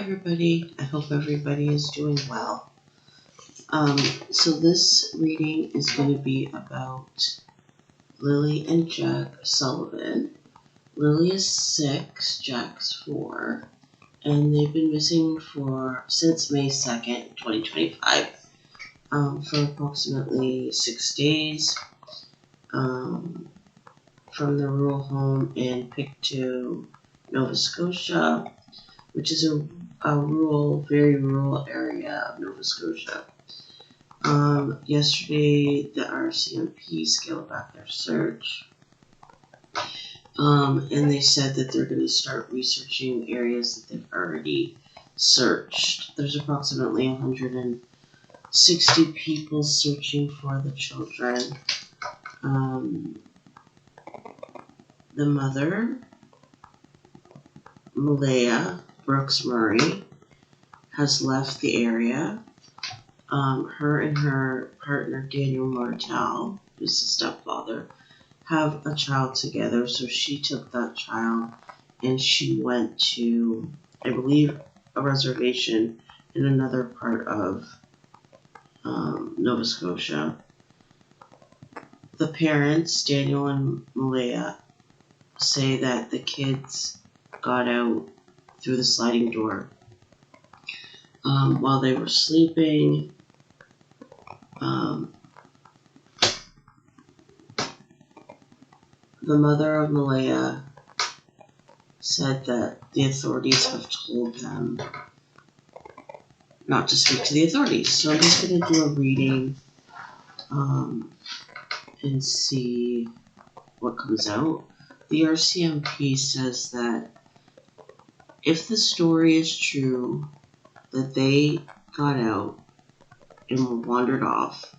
everybody. I hope everybody is doing well. So this reading is going to be about Lily and Jack Sullivan. Lily is 6, Jack's 4, and they've been missing since May 2nd, 2025, for approximately 6 days, from the rural home in Pictou, Nova Scotia, which is a very rural area of Nova Scotia. Yesterday, the RCMP scaled back their search, and they said that they're going to start researching areas that they've already searched. There's approximately 160 people searching for the children. The mother, Malaya Brooks Murray, has left the area. Her and her partner, Daniel Martel, who's the stepfather, have a child together, so she took that child and she went to, I believe, a reservation in another part of Nova Scotia. The parents, Daniel and Malaya, say that the kids got out through the sliding door while they were sleeping. The mother of Malaya said that the authorities have told them not to speak to the authorities. So I'm just going to do a reading and see what comes out. The RCMP says that if the story is true, that they got out and wandered off,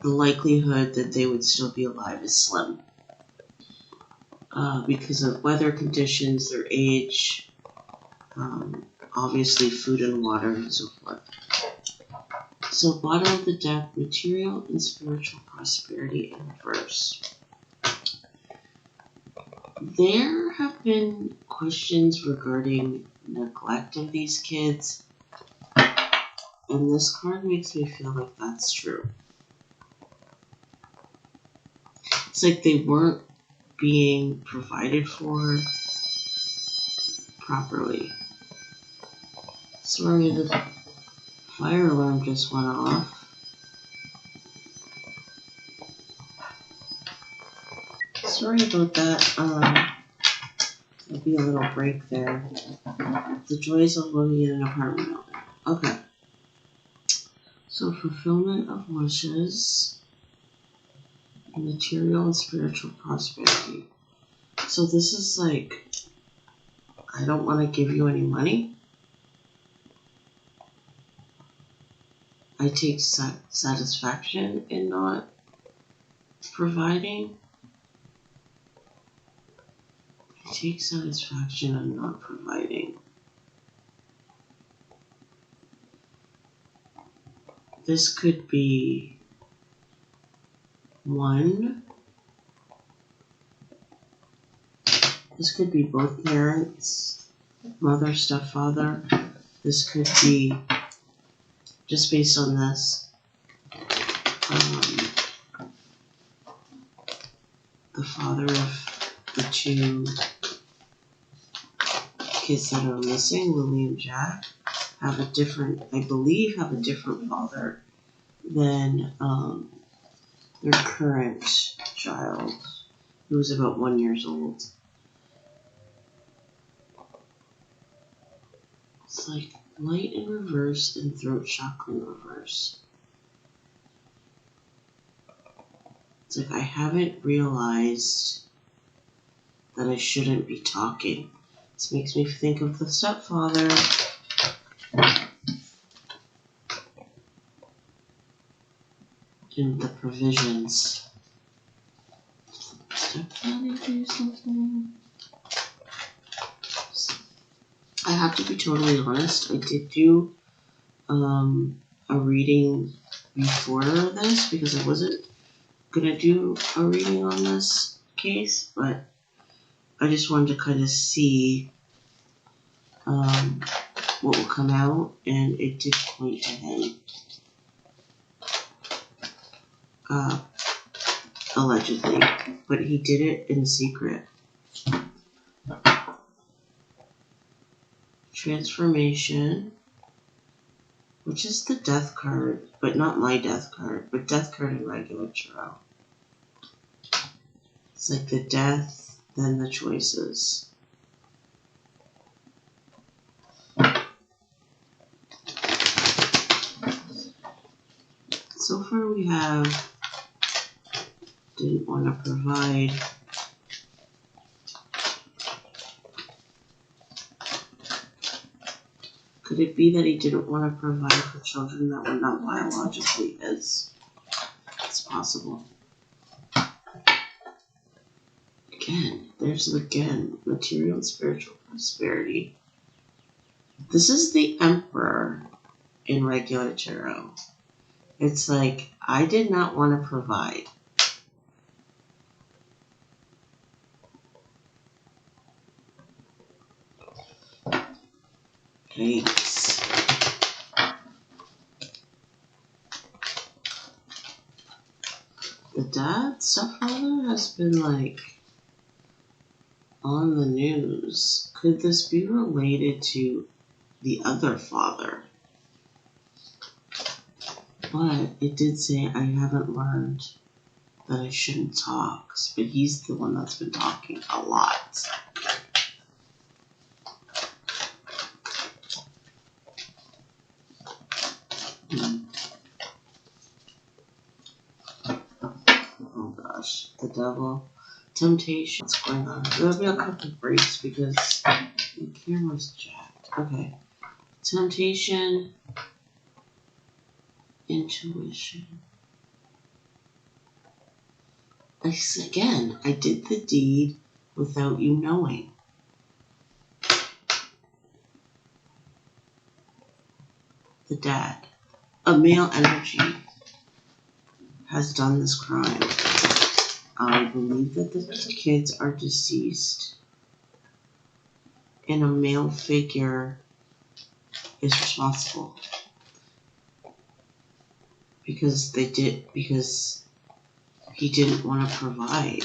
the likelihood that they would still be alive is slim. Because of weather conditions, their age, obviously food and water, and so forth. So, bottom of the deck, material and spiritual prosperity in reverse. There have been questions regarding neglect of these kids, and this card makes me feel like that's true. It's like they weren't being provided for properly. Sorry, the fire alarm just went off. Sorry about that. There'll be a little break there. The joys of living in an apartment building. Okay. So, fulfillment of wishes, material and spiritual prosperity. So this is like, I don't want to give you any money. I take satisfaction in not providing. I take satisfaction in not providing. This could be one. This could be both parents, mother, stepfather. This could be, just based on this, the father of the two kids that are missing, Lily and Jack, I believe have a different father than their current child, who is about 1 year old. It's like light in reverse and throat chakra in reverse. It's like I haven't realized that I shouldn't be talking. This makes me think of the stepfather. And the provisions. Stepfather do something? I have to be totally honest. I did do a reading before this because I wasn't gonna do a reading on this case, but I just wanted to kind of see what will come out, and it did point to him. Allegedly, but he did it in secret. Transformation, which is the death card, but not my death card, but death card in regular tarot. It's like the death, then the choices. So far we have didn't want to provide. Could it be that he didn't want to provide for children that were not biologically his? It's possible. Again, there's again, material and spiritual prosperity. This is the Emperor in regular tarot. It's like, I did not want to provide. Thanks. The dad, stepfather, has been like on the news. Could this be related to the other father? But it did say I haven't learned that I shouldn't talk, but he's the one that's been talking a lot. Oh gosh, the devil. Temptation. What's going on? There'll be a couple breaks because the camera's jacked. Okay. Temptation. Intuition. Again, I did the deed without you knowing. The dad. A male energy has done this crime. I believe that the kids are deceased, and a male figure is responsible because he didn't want to provide.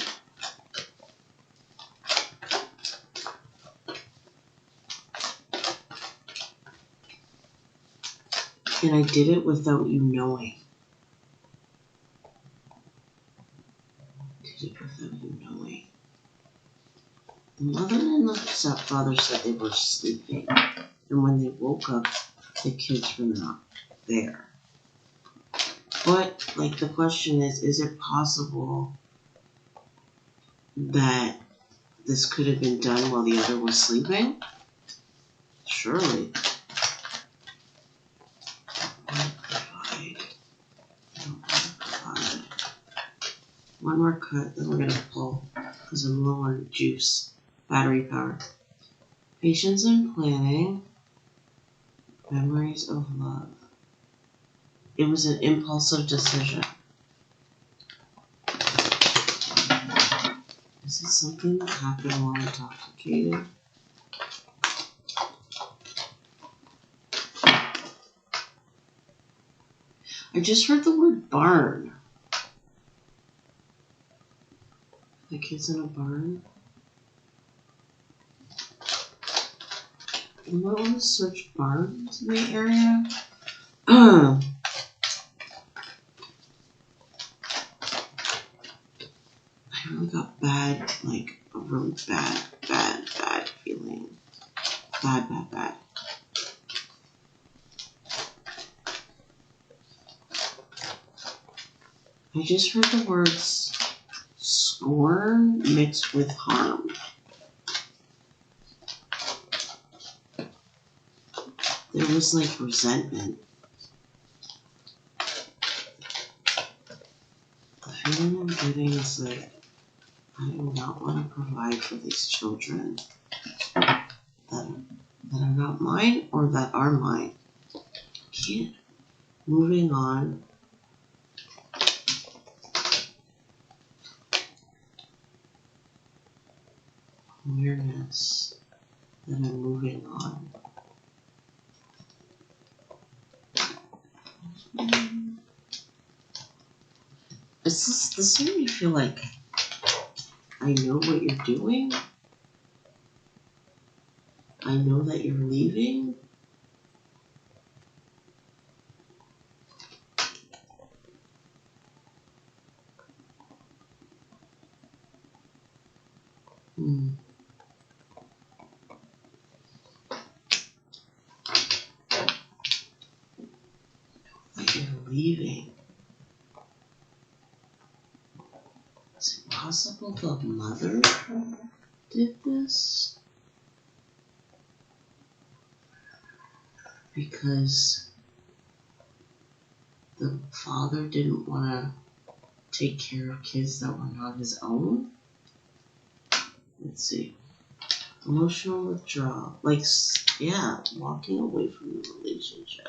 And I did it without you knowing. Did it without you knowing. The mother and the stepfather said they were sleeping, and when they woke up, the kids were not there. But, like, the question is it possible that this could have been done while the other was sleeping? Surely. One more cut, then we're going to pull, because I'm low on juice. Battery power. Patience and planning. Memories of love. It was an impulsive decision. Is it something that happened while intoxicated? I just heard the word barn. The kids in a barn? You might want to search barns in the area. I really got bad, like a really bad feeling. Bad. I just heard the words scorn mixed with harm. There was like resentment. The feeling I'm getting is like, I do not want to provide for these children that are not mine or that are mine. Can't. Moving on. Awareness that I'm moving on. This made me feel like I know what you're doing. I know that you're leaving. That you're leaving. Is it possible the mother did this? Because the father didn't want to take care of kids that were not his own? Let's see. Emotional withdrawal. Like, yeah, walking away from the relationship.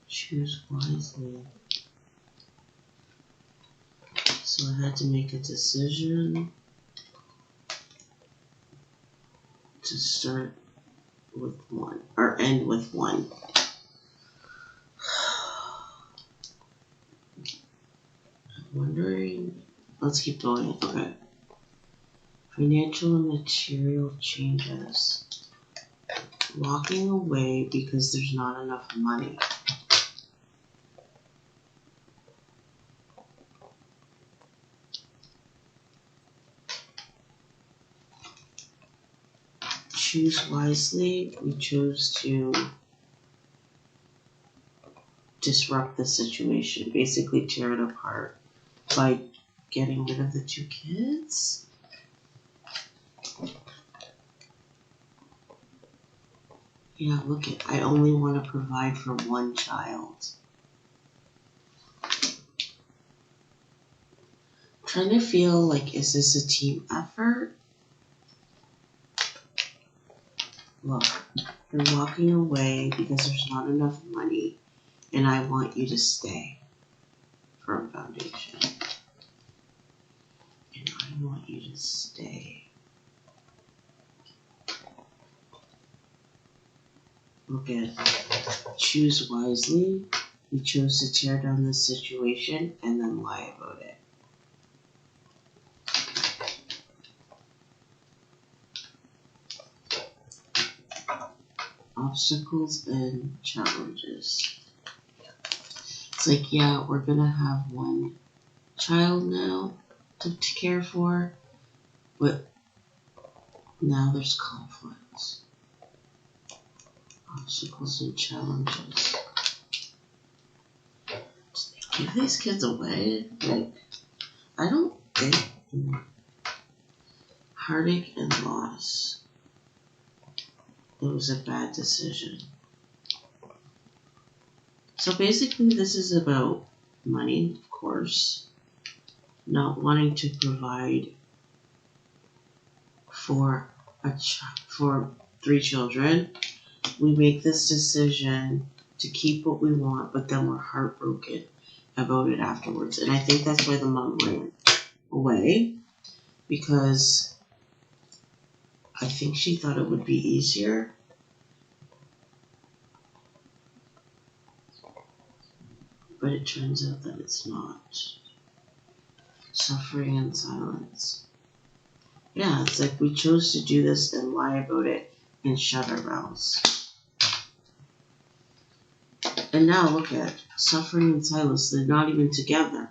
Choose wisely. So I had to make a decision to start with one, or end with one. I'm wondering, let's keep going. Okay. Financial and material changes. Walking away because there's not enough money. Choose wisely. We chose to disrupt the situation, basically tear it apart by getting rid of the 2 kids. Yeah, look at, I only want to provide for 1 child. Trying to feel like, is this a team effort? Look, you're walking away because there's not enough money, and I want you to stay. Firm foundation. And I want you to stay. Look at, choose wisely. We chose to tear down this situation and then lie about it. Obstacles and challenges. It's like, yeah, we're gonna have 1 child now to care for, but now there's conflicts. Obstacles and challenges. Give these kids away? Like, I don't think. Heartache and loss. It was a bad decision. So basically this is about money, of course. Not wanting to provide for for 3 children. We make this decision to keep what we want, but then we're heartbroken about it afterwards. And I think that's why the mom ran away, because I think she thought it would be easier. But it turns out that it's not. Suffering in silence. Yeah, it's like we chose to do this and lie about it and shut our mouths. And now look at suffering in silence. They're not even together.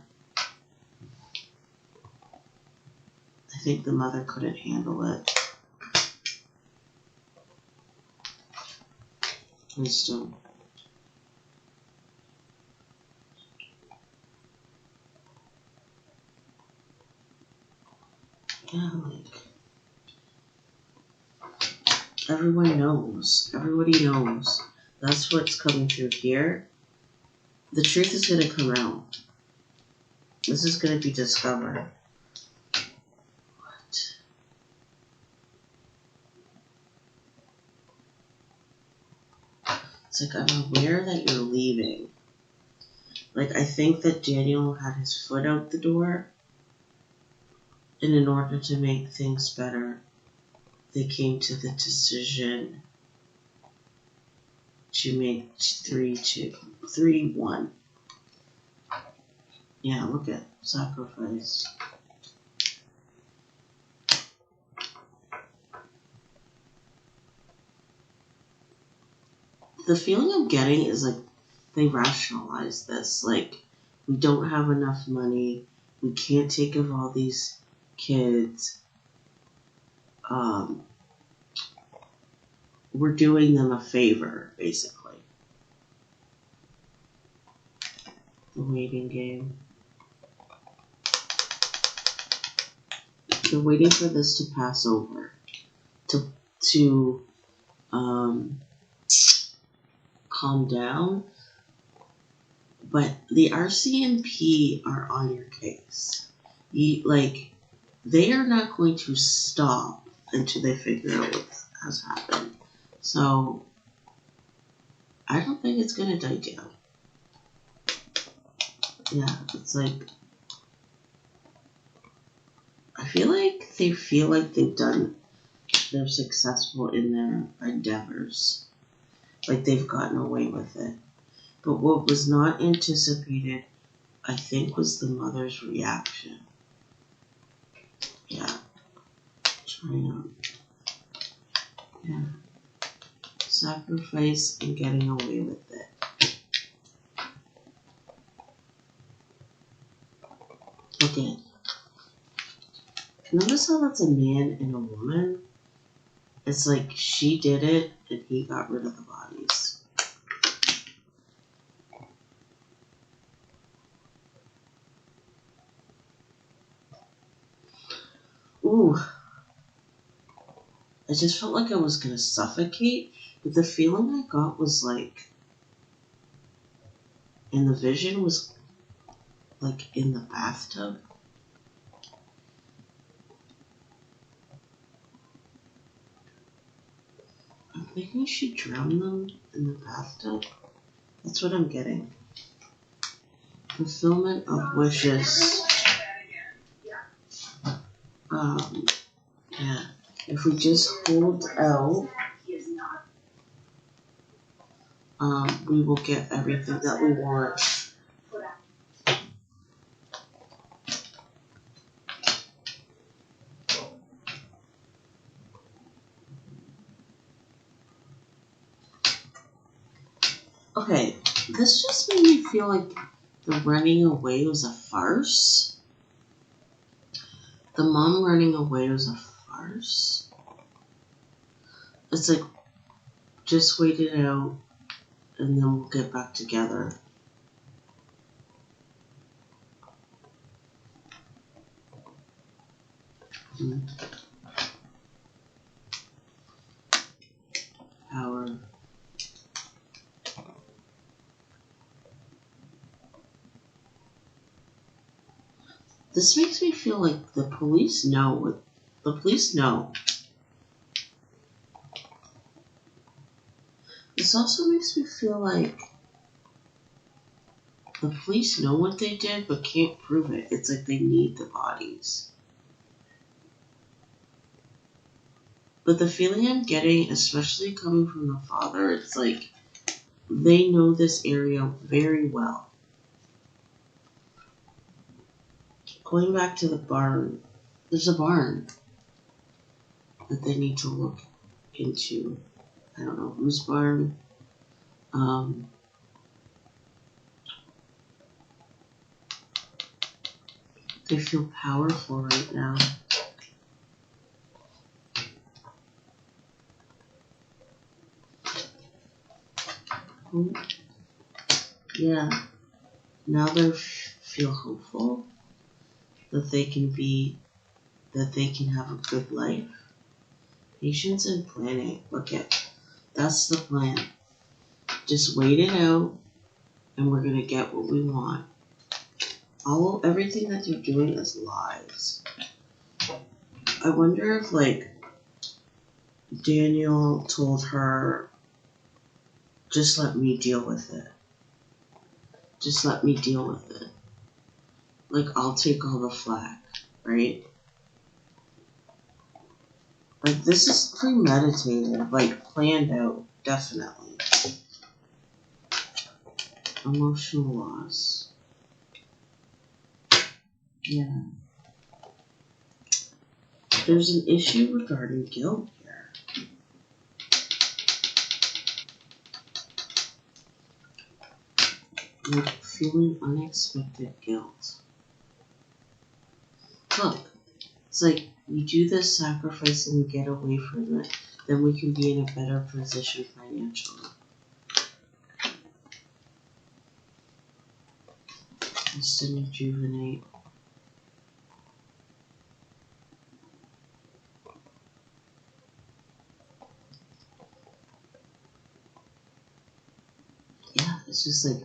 I think the mother couldn't handle it. Wisdom. Yeah, like, everyone knows. Everybody knows. That's what's coming through here. The truth is going to come out. This is going to be discovered. What? It's like, I'm aware that you're leaving. Like, I think that Daniel had his foot out the door. And in order to make things better, they came to the decision She made 3-1. Yeah, look at sacrifice. The feeling I'm getting is like they rationalize this. Like, we don't have enough money. We can't take care of all these kids. We're doing them a favor, basically. The waiting game. They're waiting for this to pass over. To calm down. But the RCMP are on your case. They are not going to stop until they figure out what has happened. So, I don't think it's going to die down. Yeah, it's like, I feel like they're successful in their endeavors. Like, they've gotten away with it. But what was not anticipated, I think, was the mother's reaction. Yeah. Trying to. Yeah. Sacrifice and getting away with it. Okay. Notice how that's a man and a woman? It's like she did it and he got rid of the bodies. Ooh. I just felt like I was going to suffocate, but the feeling I got was like, and the vision was like in the bathtub. I'm thinking she drowned them in the bathtub. That's what I'm getting. Fulfillment of wishes. Yeah. If we just hold out, we will get everything that we want. Okay, this just made me feel like the running away was a farce. The mom running away was a farce. It's like, just wait it out, and then we'll get back together. Power. This makes me feel like the police know what the police know. This also makes me feel like the police know what they did but can't prove it. It's like they need the bodies. But the feeling I'm getting, especially coming from the father, it's like they know this area very well. Going back to the barn, there's a barn that they need to look into. I don't know whose barn. They feel powerful right now. Yeah. Now they feel hopeful that they can have a good life. Patience and planning. Look at, that's the plan. Just wait it out, and we're gonna get what we want. Everything that they're doing is lies. I wonder if Daniel told her, just let me deal with it. Just let me deal with it. Like, I'll take all the flack, right? Like, this is premeditated, planned out, definitely. Emotional loss. Yeah. There's an issue regarding guilt here. Like feeling unexpected guilt. Look, it's like we do this sacrifice and we get away from it, then we can be in a better position financially. Just to rejuvenate. Yeah, it's just like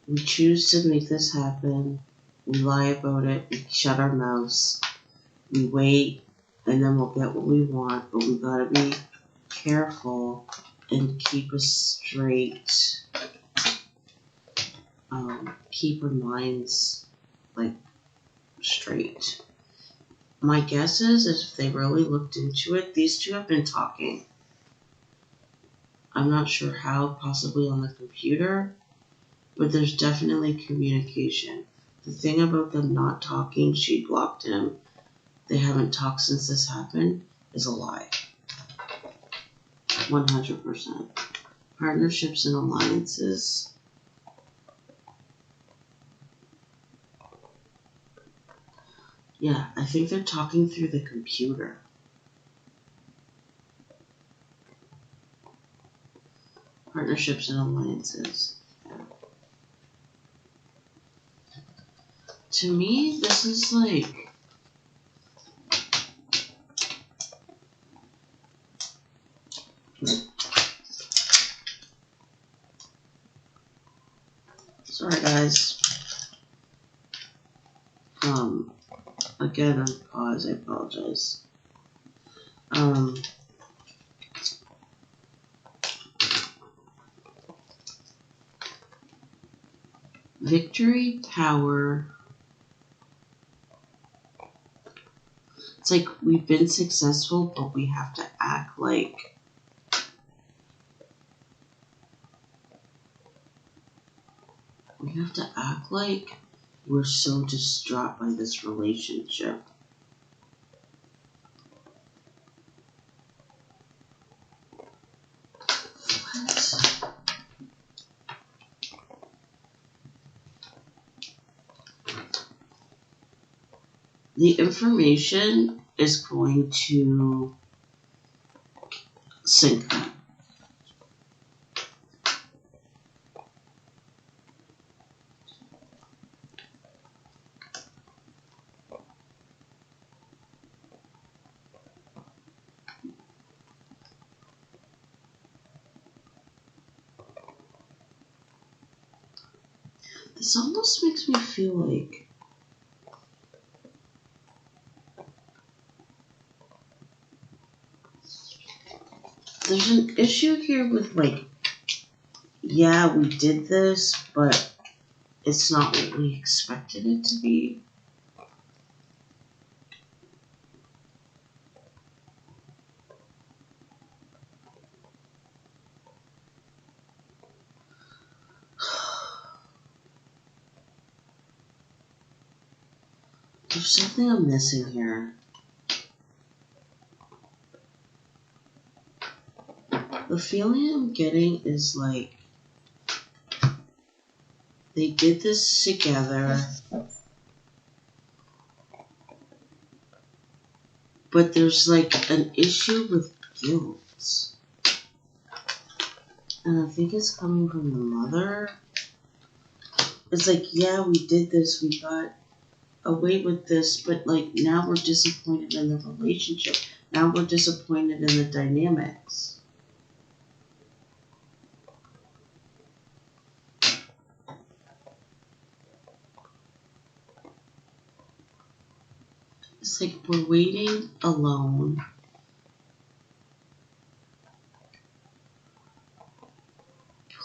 we choose to make this happen. We lie about it. We shut our mouths. We wait, and then we'll get what we want. But we gotta be careful and keep a straight. Keep our minds like straight. My guess is if they really looked into it, these two have been talking. I'm not sure how, possibly on the computer, but there's definitely communication. The thing about them not talking, she blocked him, they haven't talked since this happened, is a lie. 100%. Partnerships and alliances. Yeah, I think they're talking through the computer. Partnerships and alliances. Yeah. To me, this is like... Sorry, guys. Again, on pause, I apologize. Victory, power. It's like we've been successful, but we have to act like we're so distraught by this relationship. What? The information is going to sink them. This almost makes me feel like there's an issue here with like, yeah, we did this, but it's not what we expected it to be. There's something I'm missing here. The feeling I'm getting is like they did this together, but there's like an issue with guilt. And I think it's coming from the mother. It's like, yeah, we did this, we got away with this, but like now we're disappointed in the relationship. Now we're disappointed in the dynamics. It's like we're waiting alone.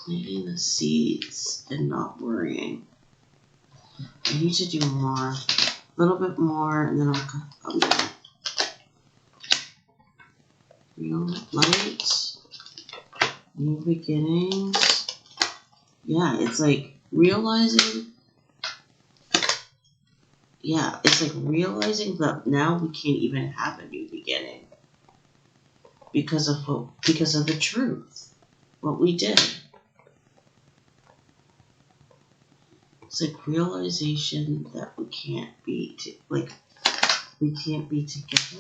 Planting the seeds and not worrying. I need to do more. A little bit more, and then I'll done. Real light. New beginnings. Yeah, it's like realizing. Yeah, it's like realizing that now we can't even have a new beginning because of the truth, what we did. It's like realization that we can't be together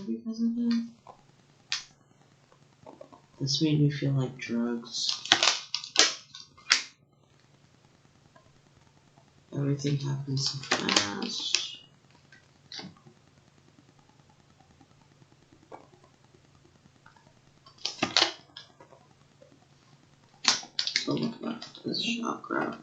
because of it. This made me feel like drugs. Everything happens so fast. So look at this chakra.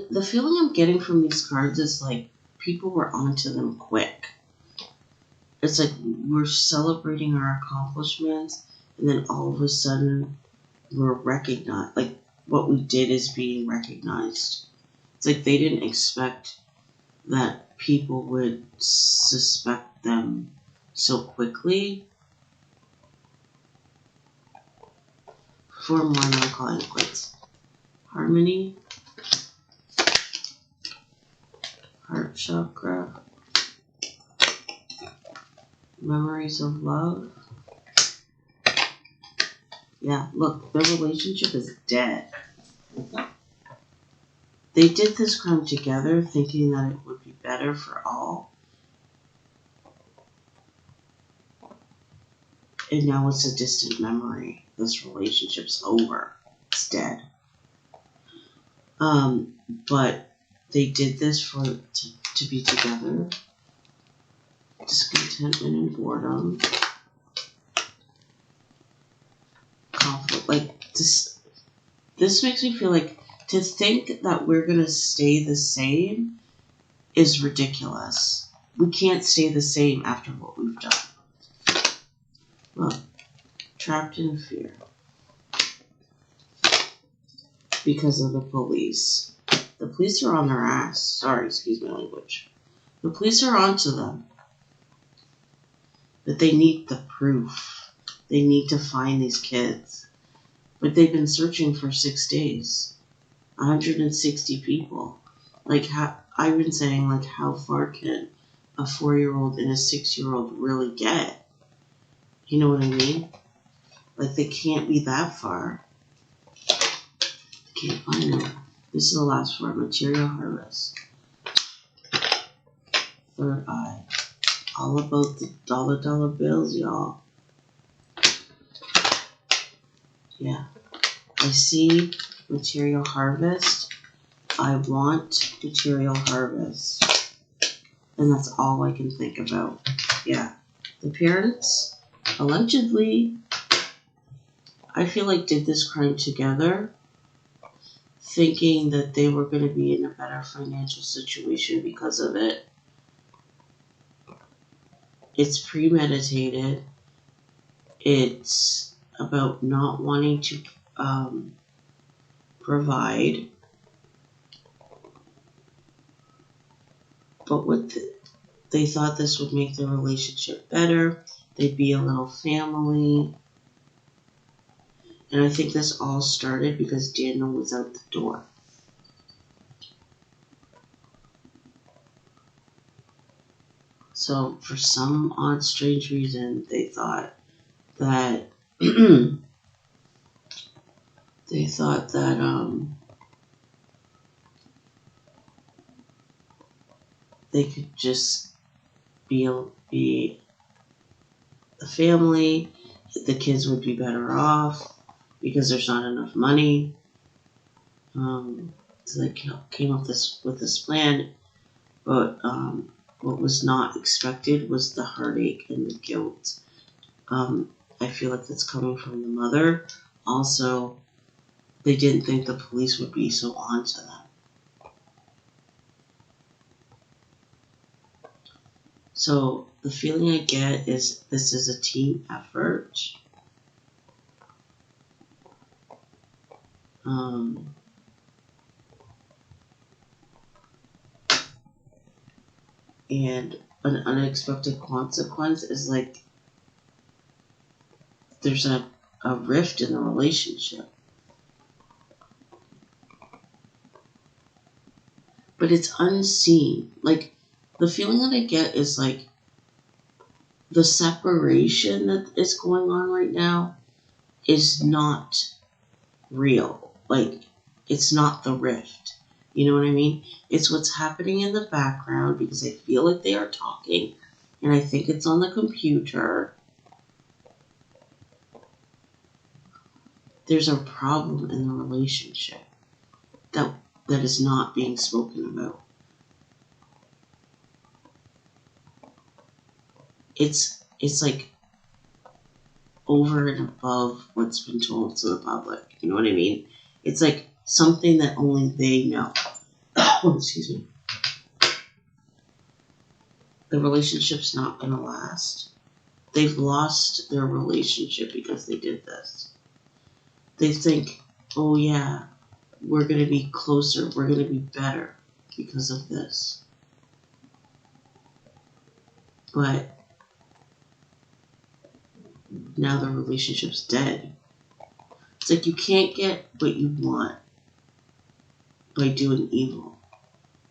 The feeling I'm getting from these cards is like people were onto them quick. It's like we're celebrating our accomplishments, and then all of a sudden we're recognized. Like what we did is being recognized. It's like they didn't expect that people would suspect them so quickly. For more, I'm calling it quits. Harmony. Heart chakra. Memories of love. Yeah, look, their relationship is dead. They did this crime together thinking that it would be better for all. And now it's a distant memory. This relationship's over. It's dead. But they did this to be together. Discontentment and boredom. Conflict. Like, this makes me feel like to think that we're going to stay the same is ridiculous. We can't stay the same after what we've done. Look, trapped in fear. Because of the police. The police are on their ass. Sorry, excuse my language. The police are onto them. But they need the proof. They need to find these kids. But they've been searching for 6 days. 160 people. Like, I've been saying, like, how far can a 4-year-old and a 6-year-old really get? You know what I mean? Like, they can't be that far. Can't find them. This is the last part. Material harvest. Third eye. All about the dollar bills, y'all. Yeah. I see material harvest. I want material harvest. And that's all I can think about. Yeah. The parents, allegedly, I feel like did this crime together, thinking that they were going to be in a better financial situation because of it. It's premeditated. It's about not wanting to provide. But they thought this would make the relationship better. They'd be a little family. And I think this all started because Daniel was out the door. So for some odd, strange reason, they thought that they could just be a family. The kids would be better off because there's not enough money. So they came up with this plan, but what was not expected was the heartache and the guilt. I feel like that's coming from the mother. Also, they didn't think the police would be so onto them. So the feeling I get is this is a team effort. and an unexpected consequence is like there's a rift in the relationship. But it's unseen. Like, the feeling that I get is like the separation that is going on right now is not real. Like, it's not the rift. You know what I mean? It's what's happening in the background because I feel like they are talking and I think it's on the computer. There's a problem in the relationship that is not being spoken about. It's like over and above what's been told to the public. You know what I mean? It's like something that only they know. Oh, excuse me. The relationship's not going to last. They've lost their relationship because they did this. They think, oh yeah, we're going to be closer, we're going to be better because of this. But now the relationship's dead. It's like you can't get what you want by doing evil.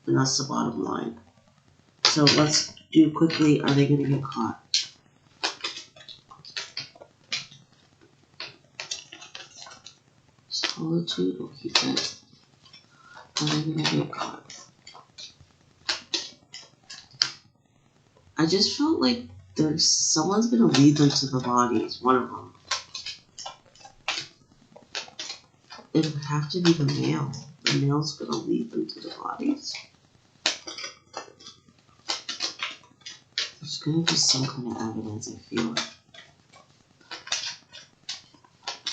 And that's the bottom line. So let's do quickly, are they going to get caught? Solitude, we'll keep it. Are they going to get caught? I just felt like someone's going to lead them to the bodies, one of them. It would have to be the male. The male's going to lead them to the bodies. There's going to be some kind of evidence, I feel.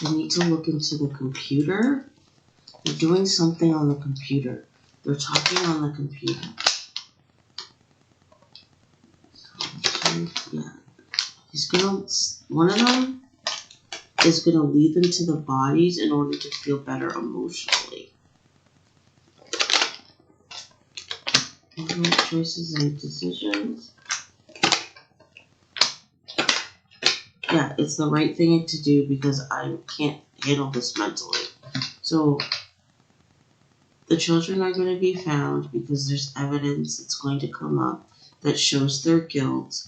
I need to look into the computer. They're doing something on the computer. They're talking on the computer. Yeah. One of them is going to lead them to the bodies in order to feel better emotionally. Choices and decisions. Yeah, it's the right thing to do because I can't handle this mentally. So, the children are going to be found because there's evidence that's going to come up that shows their guilt.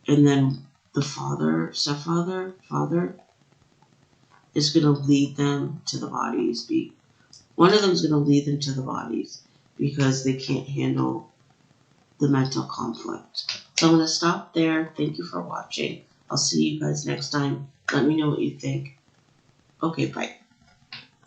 And then the father is going to lead them to the bodies. One of them is going to lead them to the bodies because they can't handle the mental conflict. So I'm going to stop there. Thank you for watching. I'll see you guys next time. Let me know what you think. Okay, bye.